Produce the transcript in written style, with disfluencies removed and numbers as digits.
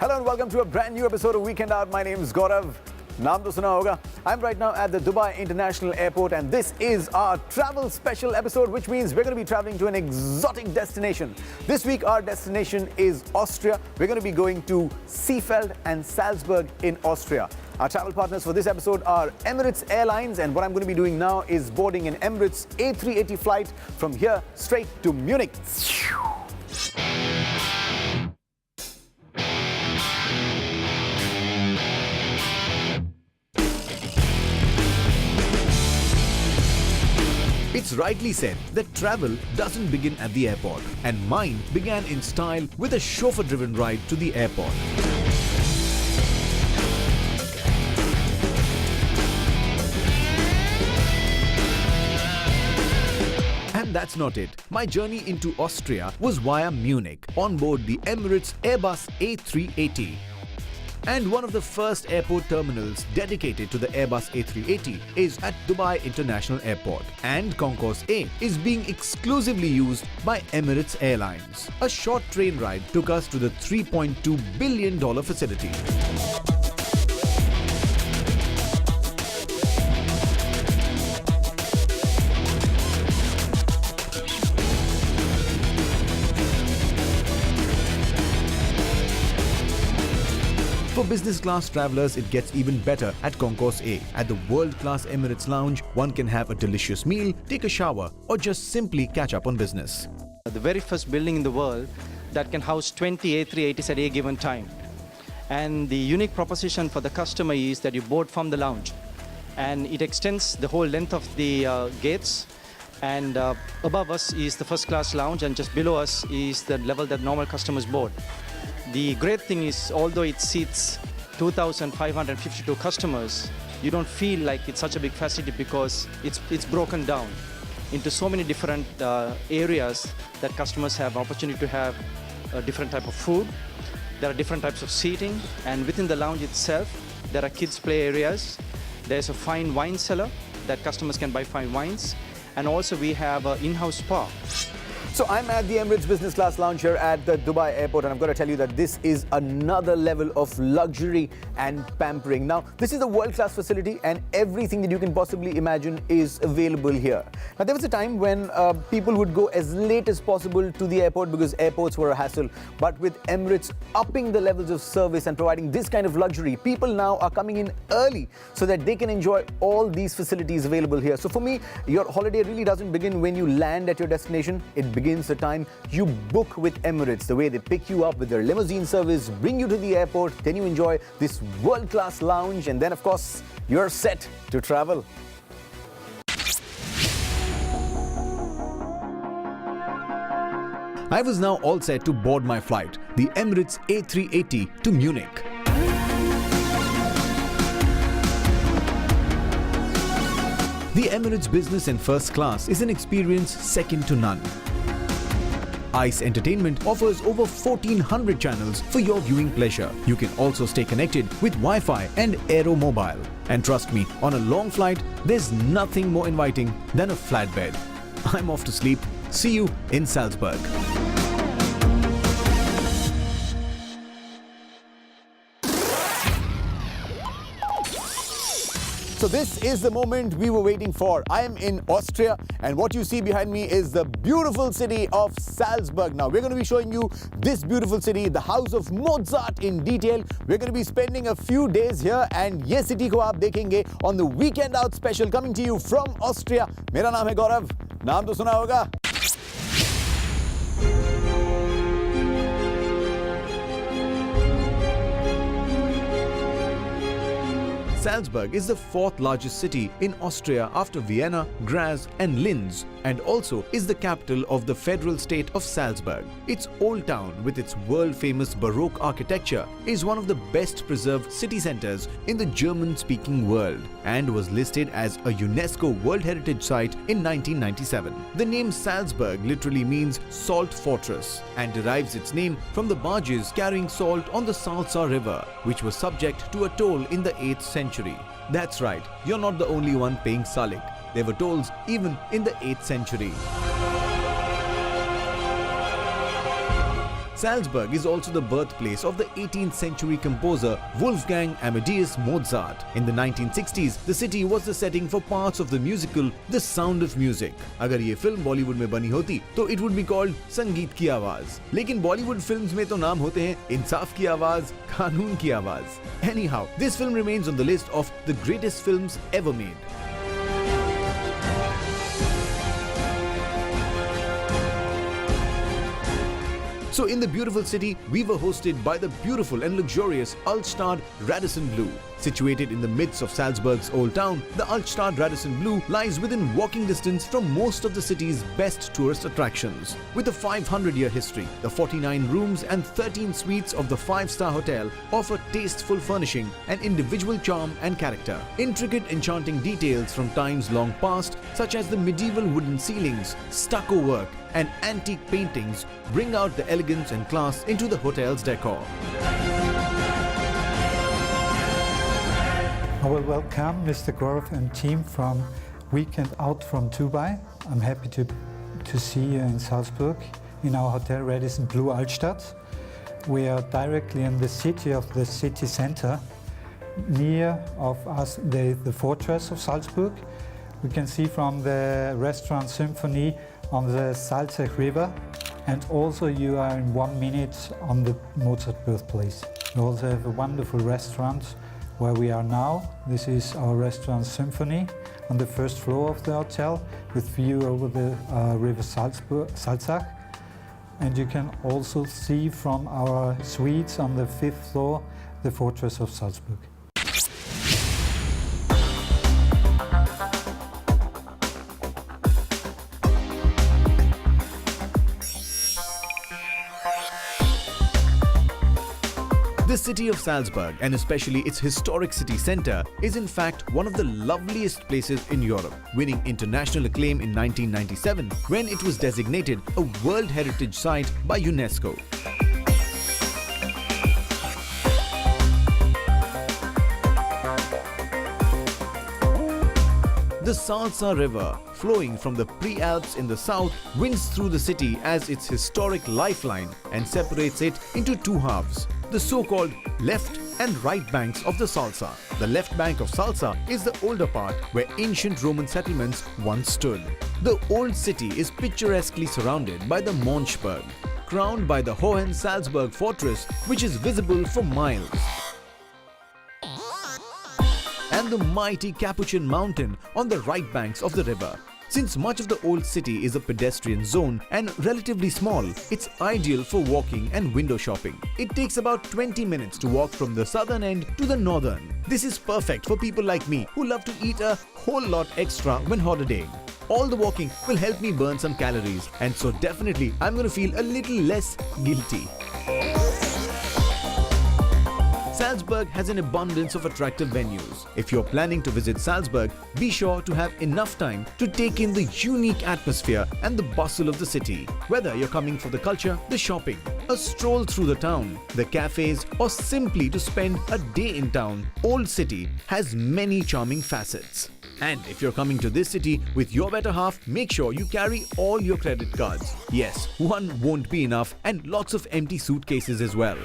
Hello and welcome to a brand new episode of Weekend Out. My name is Gaurav. Naam to suna hoga. I'm right now at the Dubai International Airport and this is our travel special episode, which means we're going to be traveling to an exotic destination. This week our destination is Austria. We're going to be going to Seefeld and Salzburg in Austria. Our travel partners for this episode are Emirates Airlines, and what I'm going to be doing now is boarding an Emirates A380 flight from here straight to Munich. It's rightly said that travel doesn't begin at the airport, and mine began in style with a chauffeur-driven ride to the airport. And that's not it. My journey into Austria was via Munich on board the Emirates Airbus A380. And one of the first airport terminals dedicated to the Airbus A380 is at Dubai International Airport. And Concourse A is being exclusively used by Emirates Airlines. A short train ride took us to the $3.2 billion facility. For business class travelers, it gets even better at Concourse A. At the world-class Emirates Lounge, one can have a delicious meal, take a shower, or just simply catch up on business. The very first building in the world that can house 20 A380s at a given time. And the unique proposition for the customer is that you board from the lounge. And it extends the whole length of the gates. And above us is the first class lounge, and just below us is the level that normal customers board. The great thing is, although it seats 2,552 customers, you don't feel like it's such a big facility because it's broken down into so many different areas that customers have opportunity to have a different type of food. There are different types of seating, and within the lounge itself, there are kids' play areas. There's a fine wine cellar that customers can buy fine wines, and also we have an in-house spa. So I'm at the Emirates Business Class Lounge here at the Dubai Airport, and I've got to tell you that this is another level of luxury and pampering. Now, this is a world-class facility and everything that you can possibly imagine is available here. Now, there was a time when people would go as late as possible to the airport because airports were a hassle. But with Emirates upping the levels of service and providing this kind of luxury, people now are coming in early so that they can enjoy all these facilities available here. So for me, your holiday really doesn't begin when you land at your destination. It begins the time you book with Emirates. The way they pick you up with their limousine service, bring you to the airport, then you enjoy this world-class lounge, and then of course you're set to travel. I was now all set to board my flight, the Emirates A380 to Munich. The Emirates Business and First Class is an experience second to none. ICE Entertainment offers over 1,400 channels for your viewing pleasure. You can also stay connected with Wi-Fi and Aero Mobile. And trust me, on a long flight, there's nothing more inviting than a flatbed. I'm off to sleep. See you in Salzburg. So this is the moment we were waiting for. I am in Austria, and what you see behind me is the beautiful city of Salzburg. Now, we're going to be showing you this beautiful city, the house of Mozart, in detail. We're going to be spending a few days here, and ye city ko aap dekhenge on the Weekend Out special, coming to you from Austria. Mera naam hai Gaurav. Naam to suna hoga. Salzburg is the fourth largest city in Austria after Vienna, Graz and Linz, and also is the capital of the federal state of Salzburg. Its old town, with its world-famous Baroque architecture, is one of the best preserved city centers in the German-speaking world and was listed as a UNESCO World Heritage Site in 1997. The name Salzburg literally means salt fortress and derives its name from the barges carrying salt on the Salza River, which was subject to a toll in the 8th century. That's right, you're not the only one paying salik. There were tolls even in the 8th century. Salzburg is also the birthplace of the 18th century composer Wolfgang Amadeus Mozart. In the 1960s, the city was the setting for parts of the musical The Sound of Music. अगर ये film Bollywood में बनी होती तो it would be called संगीत की आवाज. लेकिन बॉलीवुड फिल्म्स में तो नाम होते हैं इंसाफ की आवाज, कानून की आवाज. Anyhow, this film remains on the list of the greatest films ever made. So in the beautiful city, we were hosted by the beautiful and luxurious Altstadt Radisson Blu. Situated in the midst of Salzburg's old town, the Altstadt Radisson Blu lies within walking distance from most of the city's best tourist attractions. With a 500-year history, the 49 rooms and 13 suites of the 5-star hotel offer tasteful furnishing and individual charm and character. Intricate enchanting details from times long past, such as the medieval wooden ceilings, stucco work, and antique paintings bring out the elegance and class into the hotel's decor. I will welcome Mr. Gaurav and team from Weekend Out from Dubai. I'm happy to see you in Salzburg in our hotel Radisson Blu Altstadt. We are directly in the city of the city center, near of us the fortress of Salzburg. We can see from the restaurant Symphony on the Salzach River, and also you are in 1 minute on the Mozart birthplace. We also have a wonderful restaurant where we are now. This is our restaurant Symphony on the first floor of the hotel with view over the river Salzach. And you can also see from our suites on the 5th floor the fortress of Salzburg. The city of Salzburg, and especially its historic city centre, is in fact one of the loveliest places in Europe, winning international acclaim in 1997 when it was designated a World Heritage Site by UNESCO. The Salza River, flowing from the Prealps in the south, winds through the city as its historic lifeline and separates it into two halves, the so-called left and right banks of the Salza. The left bank of Salza is the older part where ancient Roman settlements once stood. The old city is picturesquely surrounded by the Monchberg, crowned by the Hohensalzburg fortress, which is visible for miles, and the mighty Capuchin Mountain on the right banks of the river. Since much of the old city is a pedestrian zone and relatively small, it's ideal for walking and window shopping. It takes about 20 minutes to walk from the southern end to the northern. This is perfect for people like me who love to eat a whole lot extra when holidaying. All the walking will help me burn some calories, and so definitely I'm going to feel a little less guilty. Salzburg has an abundance of attractive venues. If you're planning to visit Salzburg, be sure to have enough time to take in the unique atmosphere and the bustle of the city. Whether you're coming for the culture, the shopping, a stroll through the town, the cafes, or simply to spend a day in town, Old City has many charming facets. And if you're coming to this city with your better half, make sure you carry all your credit cards. Yes, one won't be enough, and lots of empty suitcases as well.